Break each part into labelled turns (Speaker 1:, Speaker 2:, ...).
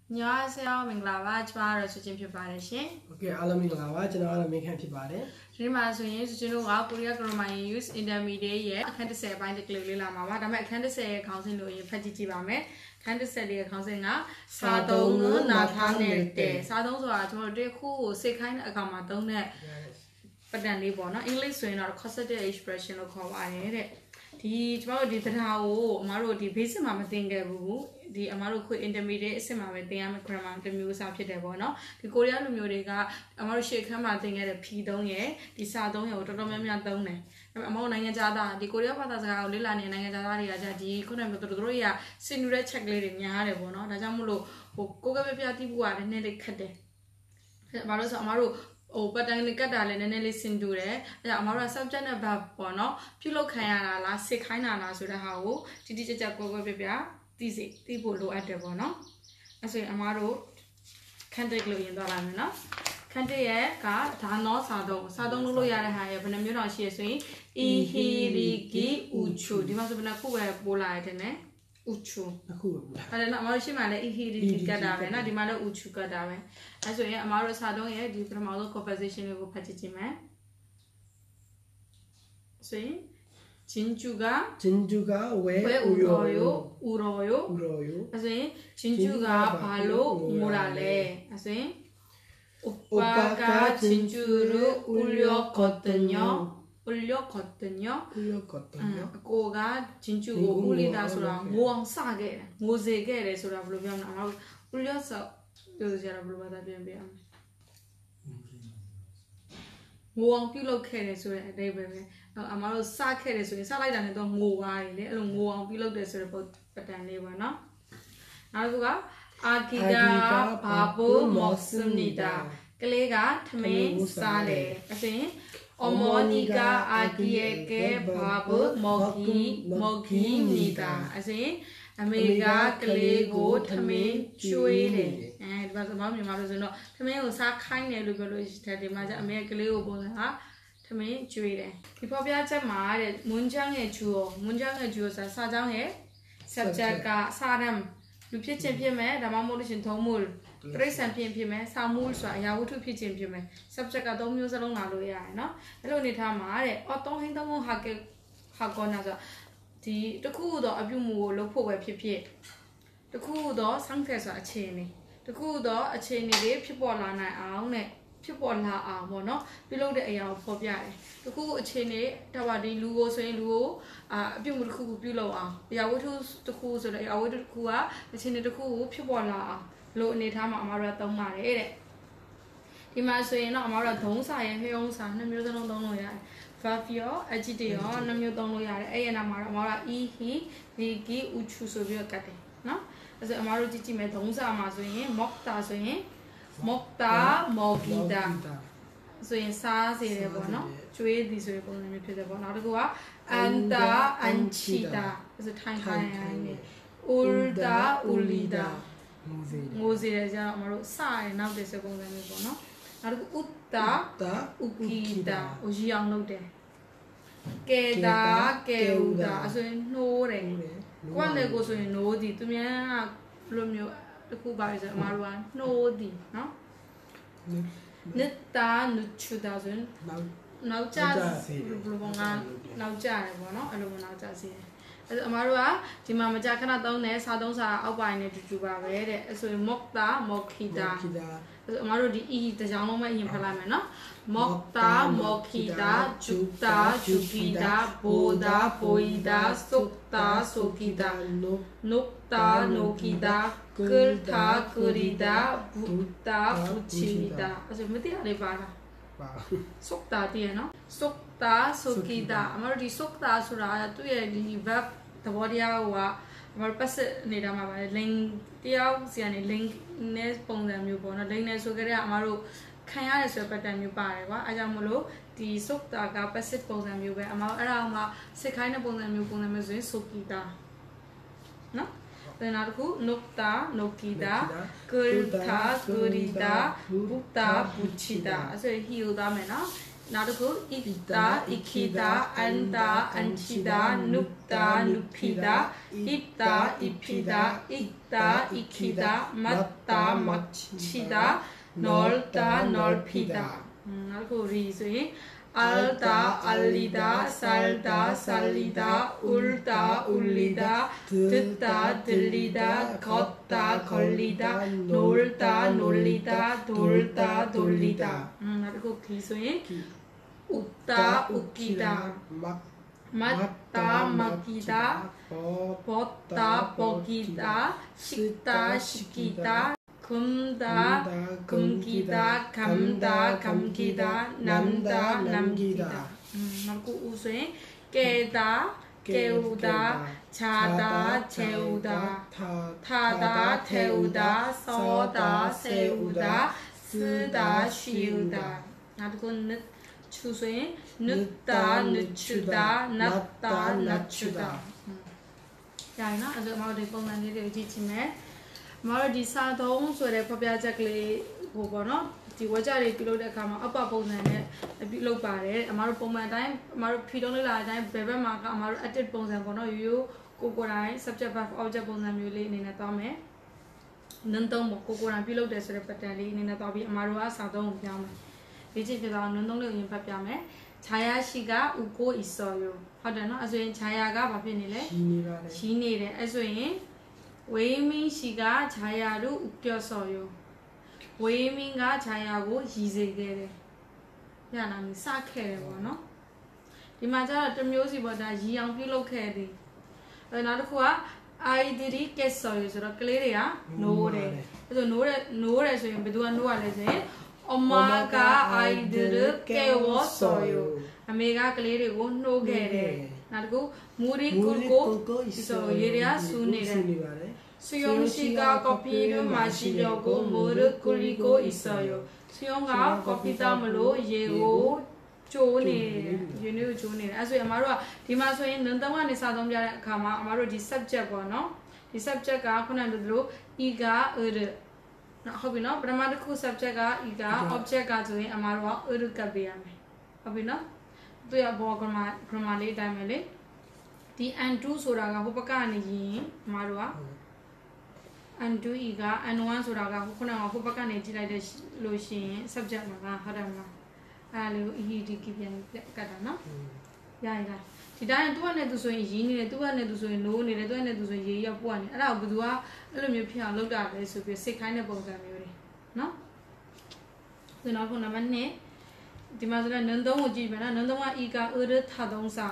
Speaker 1: 안녕하세요. 민글라와 주말에 수진 피바르신.
Speaker 2: 오케이, 알람 민글라와 저는 민간 피바르.
Speaker 1: 리마 소인 수진우가 코리아 그로마이 유스 인터미디에이의အခန်း 10 ပိုင်းတစ်ကလေးလာမှာပါဒါပေမဲ့အခန်း 10 ရဲ့ခေါင်းစဉ်လို့ရင်ဖတ်ကြည့်ကြည့်ပါမယ်အခန်း 10 ရဲ့ခေါင်းစဉ်ကစာသုံးကိုနားထားနေတဲ့စာသုံးဆိုတာကျွန်တော်တို့တစ်ခုကိုစိတ်ခိုင်းတဲ့အခါမှာသုံးတဲ့ပတ်တန်လေးပေါ့နော်အင်္ဂလိပ်ဆိုရင်တော့ causative expression လို့ခေါ်ပါတယ်တဲ့ဒီကျွန်တော်တို့ဒီတရားကိုအမားတို့ဒီ basic မှာမသင်ခဲ့ဘူးဒီအမားတို့ခွေ intermediate အဆင့်မှာပဲသင်ရမယ့် grammar တစ်မျိုးအစားဖြစ်တယ်ပေါ့နော်ဒီကိုရီးယားလူမျိုးတွေကအမားတို့ရှေ့ခန်းမှာသင်ခဲ့တဲ့ P3 ရဲ့ဒီစာ3ရဲ့ကိုတော်တော်များများသုံးတယ်ဒါပေမဲ့အမားတို့နိုင်ငံခြားသားဒီကိုရီးယားဘာသာစကားကိုလေ့လာနေတဲ့နိုင်ငံခြားသားတွေကじゃဒီခုနကပြောသူတို့တွေကစင်တူတဲ့ check လေးတွေများတယ်ပေါ့နော်ဒါကြောင့်မို့လို့ဟိုကိုကပဲပြတိဖို့ကလည်းနည်းနည်းလေးခက်တယ်ဘာလို့ဆိုအမားတို့ပတ်တန်ကတ်တာလည်းနည်းနည်းလေးစင်တူတယ်အဲဒါအမားတို့ subject နဲ့ verb ပေါ့နော်ပြုလုပ်ခံရတာလားစစ်ခိုင်းတာလားဆိုတဲ့ဟာကိုတိတိကျကျကိုပြပြသိဖို့လိုအပ်တယ်ပေါ့နော်အဲဆိုရင်အမားတို့ခန်းတက်လို့ရင်သွားလိုက်မယ်နော်ခန်းတက်ရဲ့ကဒါနောစာသုံးလုပ်လို့ရတဲ့ဟာရဲ့ဘယ်နှမျိုးတော့ရှိရဆိုရင် ihiriki uchu ဒီမှာဆိုဘယ်နှခုပဲပို့လာရတယ်နဲ့ uchu
Speaker 2: အခုပဲပို့လာ
Speaker 1: အဲ့ဒါအမားတို့ရှိမှလည်း ihiriki ကတ်တာပဲနော်ဒီမှာလည်း uchu ကတ်တာပဲအဲဆိုရင်အမားတို့စာသုံးရဲ့ဒီပထမဆုံး conversation လေးကိုဖတ်ကြည့်ကြမယ်ဆိုရင်진주가
Speaker 2: 왜 울어요?
Speaker 1: 아서인 진주가 발로 뭐라래 아서인 오빠가 진주를 울렸거든요 고가 진주고 울리다 소라 모왕 싸게 모세게 소라 부르면 아마 울려서 여자라 부르다 변변 모왕 필로케 소라 네베베အမတို့စခဲ့တယ်ဆိုရင်စလိုက်တာနဲ့တော့ငိုသွားတယ်လေအဲ့လိုငိုအောင်ပြုလုပ်တယ်ဆိုတဲ့ပတ်တန်လေးပေါ့နော်နောက်တစ်ခုကအာဂီတာဘာဘူမော့စမီတာကလေးကထမင်းစားတယ်အပြင်အမောနီကအာဂီယေကဘာဘူမောဂီမီတာအပြင်အမေကကလေးကိုထမင်းကျွေးတယ်အဲဒီမှာဆိုမြန်မာလိုဆိုတော့ထမင်းကိုစားခိုင်းတယ်လို့ပြောလို့ရှိတယ်ဒီမှာကျအမေကလေးကိုပုံစံဟာထမင်းကျွေးတယ်ဒီဖော်ပြချက်မှာတဲ့မွန်းချောင်းရဲ့ဂျူဆိုစာချောင်းရဲ့ subject ကစာရမ်လူဖြစ်ခြင်းဖြစ်မယ်ဒါမှမဟုတ်လို့ရှင်သုံးမှုပြိဿံဖြစ်မယ်စာမှုဆိုတာအရာဝတ္ထုဖြစ်ခြင်းဖြစ်မယ် subject က3မျိုးစလုံးလာလို့ရတယ်နော်အဲ့လိုအနေထားမှာတဲ့အော်3ဟင်း3ဟာကောနာဆိုဒီတခုတော့အပြုမူကိုလုပ်ဖို့ပဲဖြစ်တခုတော့ဆန်းဖက်ဆိုတာအခြေအနေတခုတော့အခြေအနေတွေဖြစ်ပေါ်လာနိုင်အောင်နဲ့ဖြစ်ပေါ်လာအောင်ပေါ့နော်ပြုလုပ်တဲ့အရာကိုဖော်ပြတယ်တခုအခြေအနေဒါပါဒီလူကိုဆိုရင်လူကိုအပြုတ်မှုတစ်ခုကိုပြုလုပ်အောင်အရာဝတ္ထုတစ်ခုဆိုတော့အရာဝတ္ထုတစ်ခုကအခြေအနေတစ်ခုကိုဖြစ်ပေါ်လာအောင်လို့အနေထားမှာအမားတို့သုံးပါတယ်တဲ့ဒီမှာဆိုရင်တော့အမားတို့ဒုံးစာရဲ့ဟေုံးစာနှစ်မျိုးစလုံးသုံးလို့ရတယ် verb ရော adjective ရောနှစ်မျိုးသုံးလို့ရတယ်အဲ့ရနာမှာတော့အမားတို့ he he uchu ဆိုပြီးတော့ကတ်တယ်နော်အဲ့ဆိုအမားတို့ကြည့်မယ်ဒုံးစာမှာဆိုရင် mokta ဆိုရင်Mokta Mogida ဆိုရင်စားစေတယ်ပေါ့နော်ကျွေးသည်ဆိုတဲ့ပုံစံမျိုးဖြစ်တယ်ပေါ့နောက်တစ်ခုက Anta Anchita ဆိုထိုင်နေ Ulda Ulida ငိုစေတယ်ကျတော့အမတို့စရနောက်တဲ့စပုံစံမျိုးပေါ့နော်နောက်တစ်ခု Utta Ukida ကိုရီအောင်လုပ်တယ် Keda Keuda ဆိုရင်နှိုးတယ်ကိုကလည်းကိုဆိုရင်နိုးသည်သူများကဘယ်လိုမျိုးတခုပါလဲဆိုအမားတို့ကနှိုးသည်နော်နေတာနုချူဒါဆိုရင်နောက်ကျဘယ်လိုပုံကနောက်ကျတယ်ပေါ့နော်အဲ့လိုနောက်ကျစေတယ်အဲ့အမားတို့ကဒီမှာမကြခဏသုံးတယ်စာသုံးစာအောက်ပိုင်းနဲ့တူပါပဲတဲ့အဲ့ဆိုရင် mokta mokhita အဲ့အမားတို့ဒီ e တစ်ကြောင်းလုံးပဲအရင်ဖတ်လိုက်မယ်နော် mokta mokhita jukta jukida boda boida sukta sukida nokta nokida kurta kurida butta buchida အဲ့ဆိုမသိရလေပါလားsukta တည်ရနော် sukta sukida အမားတို့ဒီ sukta ဆိုတာသူ့ရဲ့ဒီ verb သဘောတရားကအမားတို့ passive နေတာမှာပါ link တယောက်စီကနေ link နဲ့ပုံစံမျိုးပေါ့နော် link နဲ့ဆိုကြတဲ့အမားတို့ခံရတဲ့ဆိုတဲ့ pattern မျိုးပါတယ်ကွာအဲကြောင့်မလို့ဒီ sukta က passive ပုံစံမျိုးပဲအမားအဲ့ဒါမှစစ်ခိုင်းတဲ့ပုံစံမျိုးဆိုရင် sukida နော်နောက်တစ်ခု nokta nokida kurta kurida butta buchida အဲ့ဆို he ကိုသားမယ်နော် 나르고 있다 익히다 안다 안치다 눕다 눕히다 입다 입히다 익다 익히다 맞다 막치다 넓다 넓히다 나르고 리소인 알다 알리다 살다 살리다 울다 울리다 듣다 들리다 걷다 걸리다 놀다 놀리다 돌다 돌리다 그리고 기소인 웃다 웃기다 맞다 맡기다 벗다 벗기다 씻다 씻기다 금다 금기다 감다 감기다 남다 남기다 그리고 우선 깨다 깨우다 자다 재우다 타다 태우다 써다 세우다 쓰다 쉬우다 그리고 추수인 늦다 늦추다 낮다 낮추다 야이나 아주 마을의 공간들이 지치네 마을이 사동 소리 법야작리 보거나 디워자리 필요တဲ့အခါမှာအပပုံစံနဲ့ပြုလုပ်ပါတယ်အမားတို့ပုံမှန်အတိုင်းအမားတို့ဖြီတုံးလေးလာတဲ့အတိုင်းဘယ်ဘက်မှာကအမားတို့ edit ပုံစံပေါ့နော်ရိုးကိုကိုတိုင်း subject verb object ပုံစံမျိုးလေးအနေနဲ့သွားမယ်နန်းတုံးပေါ့ကိုကိုတိုင်းပြုလုပ်တယ်ဆိုတဲ့ pattern လေးအနေနဲ့သွားပြီးအမားတို့ကစာသုံးကိုပြောင်းမယ်ဒီချိန်ပြတော့နန်းတုံးလေးကိုရင်ဖတ်ပြမယ်자야시가 웃고 있어요. 하잖아. 아소인 자야가 바뀌니래. 시니래. 아소인 웨이민 씨가 자야를 웃겨서요. 웨이민가 자야고 이세게래. 야, 남이 싹해래 뭐너? 이마저 좀 요시보다 이양 필요해야 돼. 나도 그와 아이들이 깼어요. 저렇게 그래야 노래. 그래서 노래 소인 누가 노래래. 엄마가 아이들을 깨웠어요. 아메가 클레리고 노게래. 나고 물이 끓고 있어. 얘야 순이래. 수영 씨가 커피를 마시려고 물을 끓이고 있어요. 수영아 커피 담으로 예고 좋네. 얘네 좋네. 아주 아마로 디마소인 능동안에 사동자 가마 아마로 디 subject 뭐너? 디 subject가 그날로 이가 으르ဟုတ်ပြီနော်ပထမတစ်ခု subject က ega object ကဆိုရင်အမှားတော့ urut ကပ်ပေးရမယ်ဟုတ်ပြီနော်သူရဘော grammar လေးအတိုင်းပဲလေဒီ and2 ဆိုတာကဟိုဘက်ကနေရင်အမှားတော့ and2 ega and1 ဆိုတာကခုနကဟိုဘက်ကနေကြည့်လိုက်တဲ့လို့ရှိရင် subject မှာကဟုတ်တယ်မလားအဲ့ဒါလေးကို ed ပြန်ကတ်တာနော်ရရလားဒီတိုင်းသူ့နဲ့သူဆိုရင်ရင်းနေတယ်သူ့နဲ့သူဆိုရင်နိုးနေတယ်သူ့နဲ့သူဆိုရင်ရေရောက်ပွားနေအဲ့ဒါကိုဘယ်သူကအဲ့လိုမျိုးဖြစ်အောင်လုပ်တာလဲဆိုပြီးစိတ်ခိုင်းတဲ့ပုံစံမျိုးတွေနော်ဒီနောက်ခုနံပါတ်2ဒီမှာဆိုတော့နန်းသုံးကိုကြည့်မယ်နော်နန်းသုံးက ega urut ထသုံးစာ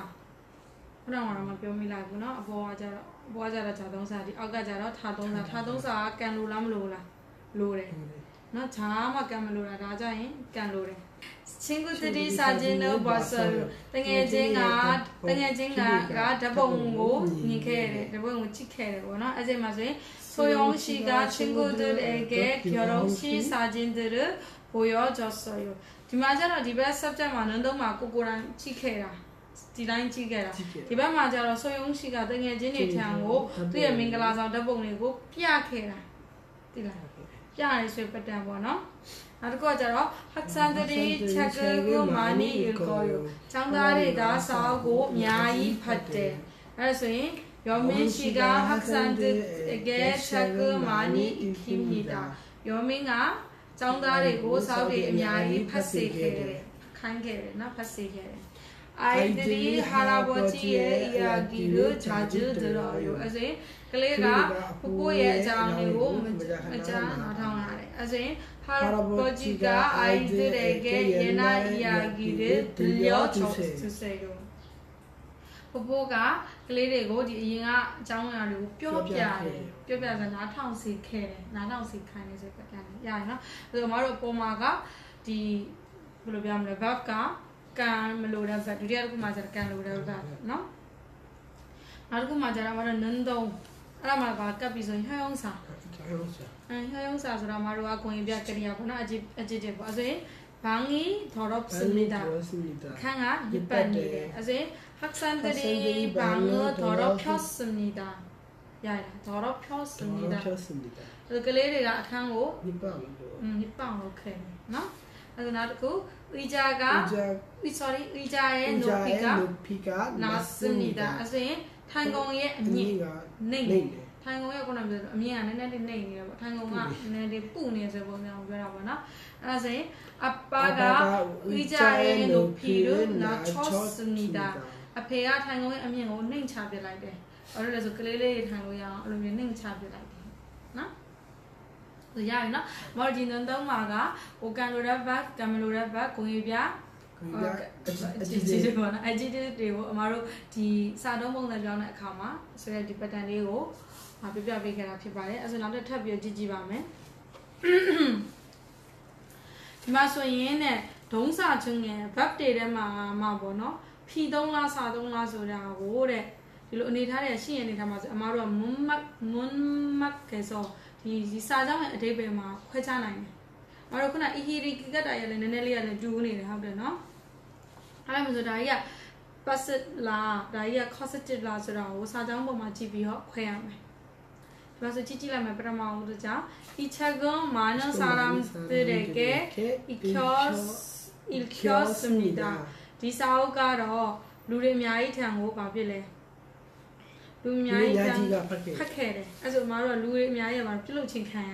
Speaker 1: ခုနကတော့မပြောမိလိုက်ဘူးနော်အပေါ်ကကြတော့ဂျာသုံးစာဒီအောက်ကကြတော့ထသုံးစာကကန်လို့လားမလို့လားလို့တယ်နော်ဂျာမှကန်မလို့တာဒါကြရင်ကန်လို့တယ်친구들이 사진을 봤어요. 땡해진가 대봉고 니케래 대봉고 찍해래 원아 아재 마세 소영 씨가 친구들에게 결혼식 사진들을 보여줬어요. 디마자라 디베 subject만 너무 고고랑 찍해라. 디라인 찍해라. 디베 마자라 소영 씨가 땡해진이 태양고 그의 민글라상 대봉이고 피하케라. 디라. 피하는 소리 받다 보나? 나도가자로 학생들이 책을 많이 읽어요. 장다리가 싸우고 많이 봤대. 그래서 여민 씨가 학생들에게 책을 많이 읽힙니다. 여민아 장다리고 싸우기 많이 봤을게. 간게나 봤을게. 아이들이 할아버지의 이야기를 자주 들어요. 그래서 그래가 부부의 장이고 장 나타나래. 그래서 할아버지가 아이들에게 옛날 이야기를 들려주세요. 부부가 그래고 이가 장난으로 뼈뼈서 나타오시켜네 야이나 그래서 말로 보마가 디 블로비암레 밥가 간 melora va duriar ku majara kan melora va no naru ku majara mara nandong ara ma ba kap pi so hyoyongsaဆိုတာ 마루 아 공인ပြကရိယာပေါ့နော်အကြည့်တယ်ပေါ့အဲ့ဆိုရင်방이 더럽습니다 칸아 이빨이래အဲ့ဆိုရင်학생들이 방을 더럽혔습니다 야 더럽혔습니다 그래서 ကလေးတွေကအခန်းကို
Speaker 2: 니빵
Speaker 1: နိပောင်လုပ်ခဲ့နော် အဲ့ဒါနောက်တစ်ခုဥကြကsorry ဥကြရဲ့
Speaker 2: Nopika
Speaker 1: Nasimida အဲ့ဆိုရင်ထိုင်ကုန်ရဲ့အမြင့်နှိမ့်တယ်ထိုင်ကုန်ရဲ့ခုနကပြောအမြင့်ကနည်းနည်းလေးနှိမ့်နေတယ်ပေါ့ထိုင်ကုန်ကနည်းနည်းလေးပုနေဆိုပုံစံကိုပြောတာပေါ့နော်အဲ့ဒါဆိုရင်အပါကဥကြရဲ့ Nopiru Nachosnida အဖေကထိုင်ကုန်ရဲ့အမြင့်ကိုနှိမ့်ချပစ်လိုက်တယ်ဘာလို့လဲဆိုကလေးလေးထိုင်လို့ရအောင်အဲ့လိုမျိုးနှိမ့်ချပစ်လိုက်တယ်နော်ဆိုရပြီနော်မော်ဂျီနန်တုံးမှာကဟိုကန်လိုရက်ဘတ်ကမ်မလိုရက်ဘတ်ကိုကြီးပြအကြီးကြီးပေါ့နော်အကြီးကြီးတွေကိုအမတို့ဒီစာတုံးပုံစံပြောင်းတဲ့အခါမှာဆိုရဲဒီ pattern လေးကိုပြပြပေးခဲ့တာဖြစ်ပါတယ်အဲ့ဆိုနောက်ထပ်ပြီးကြည့်ပါမယ်ဒီမှာဆိုရင်နဲ့ဒုံးစာချင်းငယ် verb တွေထဲမှာပေါ့နော်ဖြီသုံးလားစာသုံးလားဆိုတာကိုတဲ့ဒီလိုအနေထားတဲ့ရှိရင်အနေထားမှာဆိုအမတို့က mun mak ကဲဆိုဒီစာကြောင်းရဲ့အဓိပ္ပာယ်မှာခွဲခြားနိုင်တယ်။အဲ့တော့ခုန ihiri ကတ်တာရလည်းနည်းနည်းလေးရလည်းတူနေတယ်ဟုတ်တယ်နော်။အဲ့ဒါမျိုးဆိုဒါကြီးက passive လားဒါကြီးက causative လားဆိုတာကိုစာကြောင်းပေါ်မှာကြည့်ပြီးတော့ခွဲရမယ်။ဒီမှာဆိုကြည့်လိုက်မယ်ပထမဦးဆိုကြ이 책은 많은 사람들에게 읽혔습니다. ဒီစာအုပ်ကတော့လူတွေအများကြီးထံကိုဘာဖြစ်လဲလူအများကြီးကဖတ်ခဲ့တယ်အဲ့ဆိုအမတို့ကလူတွေအများကြီးကဘာပြုလုပ်ချင်းခံရ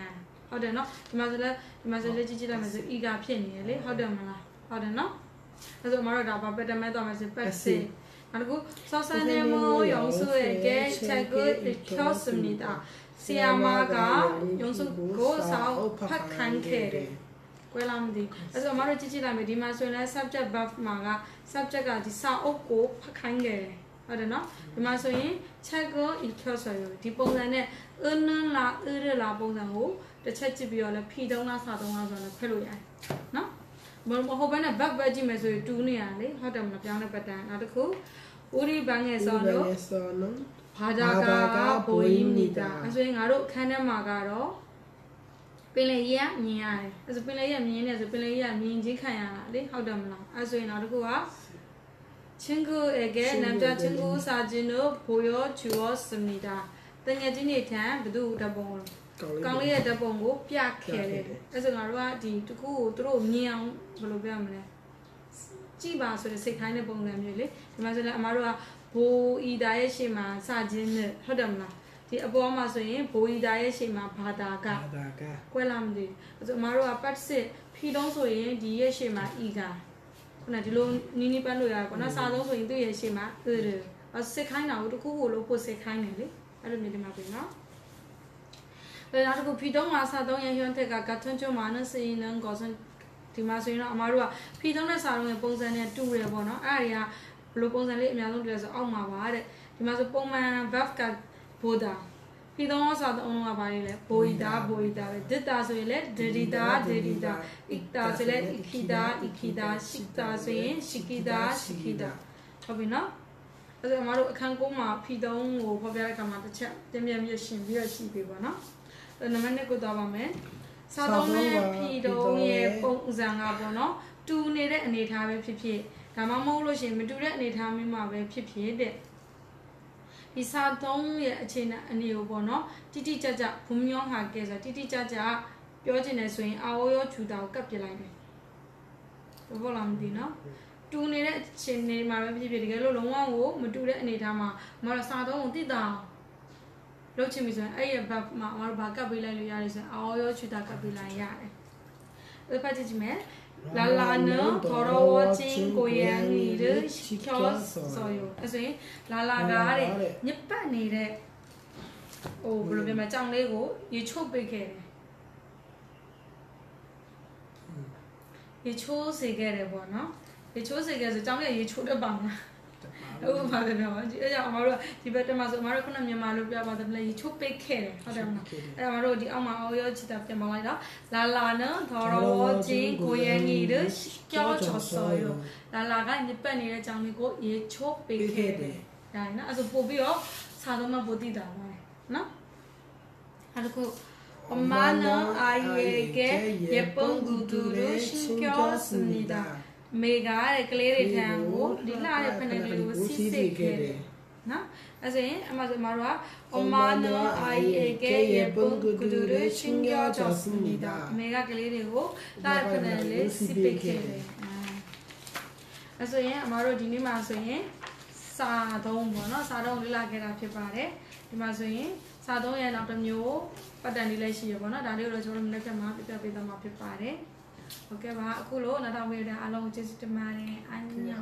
Speaker 1: ဟုတ်တယ်နော်ဒီမှာဆိုလည်းကြည့်လိုက်မယ်ဆိုဤကဖြစ်နေရလေဟုတ်တယ်မလားဟုတ်တယ်နော်အဲ့ဆိုအမတို့ဒါဘာပတ်တမဲတော့မယ်ဆိုပတ်စစ်နောက်တစ်ခုဆောဆန်နေမိုးရုံစုရဲ့ကဲချက်ကို읽혔습니다ဆီယာမာကရုံစုကိုစာအုပ်ဖတ်ခိုင်းခဲ့တယ်ကွဲလာမသိအဲ့ဆိုအမတို့ကြည့်လိုက်မယ်ဒီမှာဆိုရင်လည်း subject verb မှာက subject ကဒီစာအုပ်ကိုဖတ်ခိုင်းခဲ့တယ်ဟုတ်တယ်နော်ဒီမှာဆိုရင်ချက်ကို 읽혔어요ဒီပုံစံနဲ့은은လားလားပုံစံကိုတစ်ချက်ကြည့်ပြီးတော့လည်းဖြီသုံးလားစာသုံးလားဆိုတော့ခွဲလို့ရတယ်နော်မဟုတ်ဘဲနဲ့ verb ပဲကြည့်မယ်ဆိုရင်တူးနေရလေဟုတ်တယ်မလားပြောင်းတဲ့ pattern နောက်တစ်ခု우리 방에서는 바다가 보입니다အဲ့ဆိုရင်ငါတို့အခန်းထဲမှာကတော့ပင်လယ်ကြီးကမြင်ရတယ်အဲ့ဆိုပင်လယ်ကြီးကမြင်နေဆိုပင်လယ်ကြီးကမြင်ချင်းခံရတာလေဟုတ်တယ်မလားအဲ့ဆိုရင်နောက်တစ်ခုက친구에게 남자친구 사진을 보여주었습니다. 땡겨진이 단 모두 더봉 강리의 더봉고 삐약해. 그래서 나로가 디 두고 들어 미양 별로 배우면 찌바 소리 색하는 봉감이래. 그래서 아마로가 보이다의 시마 사진을 하담나. 디 아버마 소인 보이다의 시마 바다가 꿰람디. 그래서 아마로가 빠르세 피동 소인 디의 시마 이가. 나 뒤로 니니 빨로야. 나 사동 소인 또의 시마 으르. 색하이나 우리 그거로 보 색하이네.အဲ့လိုမျိုးဒီမှာပြင်နော်။နောက်တစ်ခုဖီတုံးမှာစာသုံးရ현태가 같은 좀 많은 쓰이는 것은 ဒီမှာဆိုရင်တော့အမားတို့ကဖီတုံးနဲ့စာလုံးရဲ့ပုံစံနဲ့တူတယ်ပေါ့နော်။အဲ့ဒါတွေကဘယ်လိုပုံစံလေးအများဆုံးတူလဲဆိုအောက်မှာပါတဲ့။ဒီမှာဆိုပုံမှန် verb က boda ဖီတုံးစာသုံးလုံးကဘာလဲလဲ boida boida ပဲ။ dita ဆိုရင်လည်း dedita dedita ikta ဆိုလည်း ikida ikida shikta ဆိုရင် shikida shikida ဟုတ်ပြီနော်။အဲ့ဒါအမတို့အခန်း9မှာဖီတုံးကိုဖော်ပြတဲ့အခါမှာတစ်ချက်တင်ပြမြရှင်ပြီးတော့ရှိပြီပေါ့နော်။အဲ့နံပါတ်1ကိုသွားပါမယ်။စာသုံးနဲ့ဖီတုံးရဲ့ပုံစံကပေါ့နော်။တူနေတဲ့အနေအထားပဲဖြစ်ဖြစ်ဒါမှမဟုတ်လို့ရှိရင်မတူတဲ့အနေအထားမျိုးမှာပဲဖြစ်ဖြစ်တဲ့။ဒီစာသုံးရဲ့အခြေအနေကိုပေါ့နော်။တိတိကျကျဘုံမျိုးဟာကဲဆိုတိတိကျကျပြောချင်တယ်ဆိုရင်အာဝရောချူတာကိုကပ်ပြလိုက်တယ်။ဘောလားမသိနော်။တူနေတဲ့အခြေအနေမှာပဲဖြစ်ဖြစ်တကယ်လို့လုံးဝကိုမတူတဲ့အနေအထားမှာမတော်စာသုံးကိုတိတာလုပ်ချင်ပြီဆိုရင်အဲ့ရဲ့ဘက်မှာမတော်ဘာကပ်ပေးလိုက်လို့ရတယ်ဆိုရင်အော်ရောချူတာကပ်ပေးလိုက်ရတယ်။အဲ့ဖတ်ကြည့်မယ်။လာလာနော်တော်တော်ချင်းကိုရန်ကြီးရရှိချောဆိုရအဲ့ဆိုရင်လာလာကတဲ့ညစ်ပတ်နေတဲ့ဟိုဘယ်လိုပြောမလဲကြောင်လေးကိုရေချိုးပေးခဲ့တယ်။ရေချိုးစေခဲ့တယ်ပေါ့နော်။ရေချိုးစေခဲ့ဆိုကြောင်းလေးရေချိုးတတ်ပါမလားဟုတ်ပါတယ်နော်အဲ့ကြောင့်အမတို့ဒီဘက်တမှာဆိုအမတို့ခုနမြန်မာလိုပြပါတယ်လေရေချိုးပိတ်ခဲ့တယ်ဟုတ်တယ်မလားအဲ့အမတို့ဒီအောက်မှာအော်ရောချစ်တာပြန်မလိုက်တော့လာလာနော်ဒေါ်ရောချင်းကိုရန်ကြီးတို့ကြောချောဆော်ရလာလာကညပတ်နေတဲ့ကြောင်းလေးကိုရေချိုးပိတ်ခဲ့တယ်ဒါနော်အဲ့ဆိုပို့ပြီးတော့စာတော့မပို့တည်တာပါနော်အဲ့ဒါကို엄마는 아이에게 예쁜 구두를 신겼습니다. 메가 클레리 태양고 릴라의 페네리고 시세케레 나 အဲ့ဆိုရင်အမဆိုမတို့က Omano Aieke Yepun Kudure Shingyo Josmida အမေကကလေးတွေကိုတာဖက်နဲ့လေးစီပိတ်ခဲ့တယ်အဲ့ဆိုရင်အမတို့ဒီနေ့မှာဆိုရင်စာသုံးပေါ့နော်စာသုံးလေ့လာခဲ့တာဖြစ်ပါတယ်ဒီမှာဆိုရင်စာသုံးရဲ့နောက်တစ်မျိုးပတ်တန်လေးလည်းရှိရပေါ့နော်ဒါလေးကိုတော့ကျွန်တော်တို့လက်ထက်မှာပြပြပေးသွားမှာဖြစ်ပါတယ်ဟုတ်ကဲ့ပါအခုလို့နောက်တော့ဝေးတဲ့အလုံးကိုကျေးဇူးတင်ပါတယ်အန်ညော